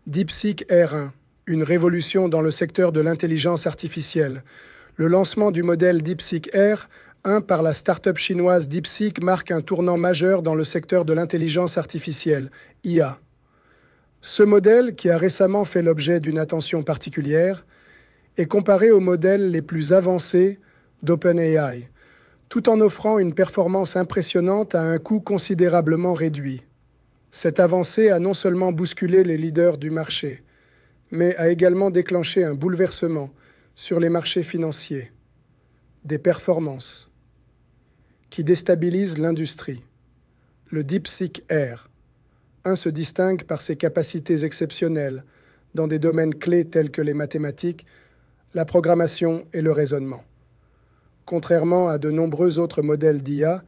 DeepSeek R1, une révolution dans le secteur de l'intelligence artificielle. Le lancement du modèle DeepSeek R1 par la start-up chinoise DeepSeek marque un tournant majeur dans le secteur de l'intelligence artificielle, IA. Ce modèle, qui a récemment fait l'objet d'une attention particulière, est comparé aux modèles les plus avancés d'OpenAI, tout en offrant une performance impressionnante à un coût considérablement réduit. Cette avancée a non seulement bousculé les leaders du marché, mais a également déclenché un bouleversement sur les marchés financiers, des performances qui déstabilisent l'industrie. Le DeepSeek R1 se distingue par ses capacités exceptionnelles dans des domaines clés tels que les mathématiques, la programmation et le raisonnement. Contrairement à de nombreux autres modèles d'IA,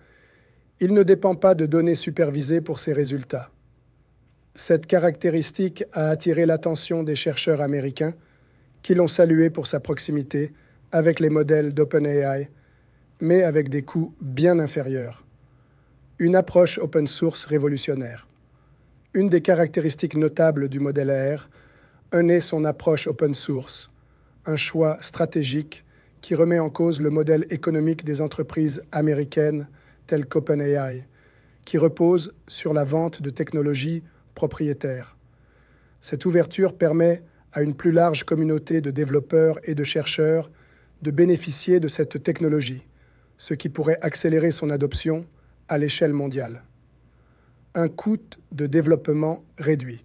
il ne dépend pas de données supervisées pour ses résultats. Cette caractéristique a attiré l'attention des chercheurs américains qui l'ont salué pour sa proximité avec les modèles d'OpenAI, mais avec des coûts bien inférieurs. Une approche open source révolutionnaire. Une des caractéristiques notables du modèle R1 est son approche open source, un choix stratégique qui remet en cause le modèle économique des entreprises américaines telles qu'OpenAI, qui repose sur la vente de technologies propriétaires. Cette ouverture permet à une plus large communauté de développeurs et de chercheurs de bénéficier de cette technologie, ce qui pourrait accélérer son adoption à l'échelle mondiale. Un coût de développement réduit.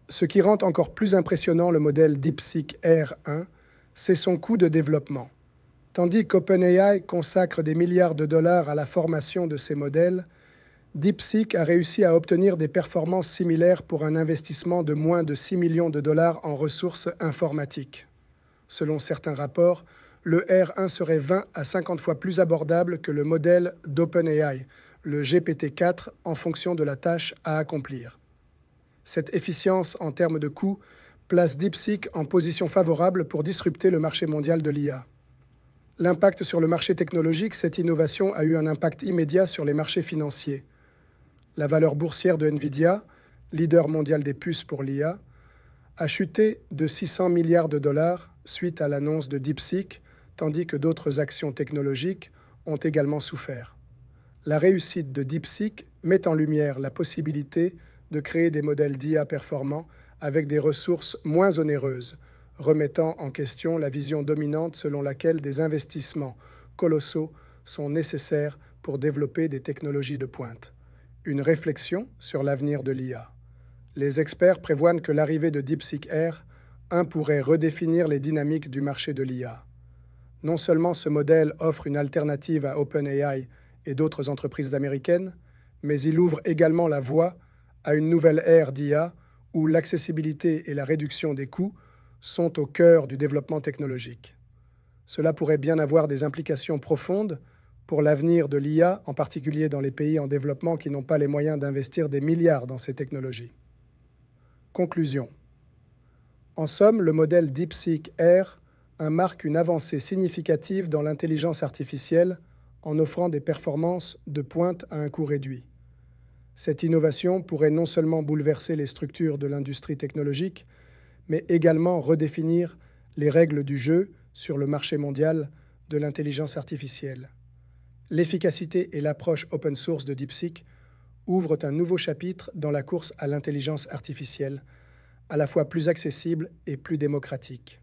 Ce qui rend encore plus impressionnant le modèle DeepSeek R1, c'est son coût de développement. Tandis qu'OpenAI consacre des milliards de dollars à la formation de ses modèles, DeepSeek a réussi à obtenir des performances similaires pour un investissement de moins de 6 millions de dollars en ressources informatiques. Selon certains rapports, le R1 serait 20 à 50 fois plus abordable que le modèle d'OpenAI, le GPT-4, en fonction de la tâche à accomplir. Cette efficience en termes de coût place DeepSeek en position favorable pour disrupter le marché mondial de l'IA. L'impact sur le marché technologique, cette innovation a eu un impact immédiat sur les marchés financiers. La valeur boursière de Nvidia, leader mondial des puces pour l'IA, a chuté de 600 milliards de dollars suite à l'annonce de DeepSeek, tandis que d'autres actions technologiques ont également souffert. La réussite de DeepSeek met en lumière la possibilité de créer des modèles d'IA performants avec des ressources moins onéreuses, remettant en question la vision dominante selon laquelle des investissements colossaux sont nécessaires pour développer des technologies de pointe. Une réflexion sur l'avenir de l'IA. Les experts prévoient que l'arrivée de DeepSeek R1 pourrait redéfinir les dynamiques du marché de l'IA. Non seulement ce modèle offre une alternative à OpenAI et d'autres entreprises américaines, mais il ouvre également la voie à une nouvelle ère d'IA où l'accessibilité et la réduction des coûts sont au cœur du développement technologique. Cela pourrait bien avoir des implications profondes pour l'avenir de l'IA, en particulier dans les pays en développement qui n'ont pas les moyens d'investir des milliards dans ces technologies. Conclusion. En somme, le modèle DeepSeek R1 marque une avancée significative dans l'intelligence artificielle en offrant des performances de pointe à un coût réduit. Cette innovation pourrait non seulement bouleverser les structures de l'industrie technologique, mais également redéfinir les règles du jeu sur le marché mondial de l'intelligence artificielle. L'efficacité et l'approche open source de DeepSeek ouvrent un nouveau chapitre dans la course à l'intelligence artificielle, à la fois plus accessible et plus démocratique.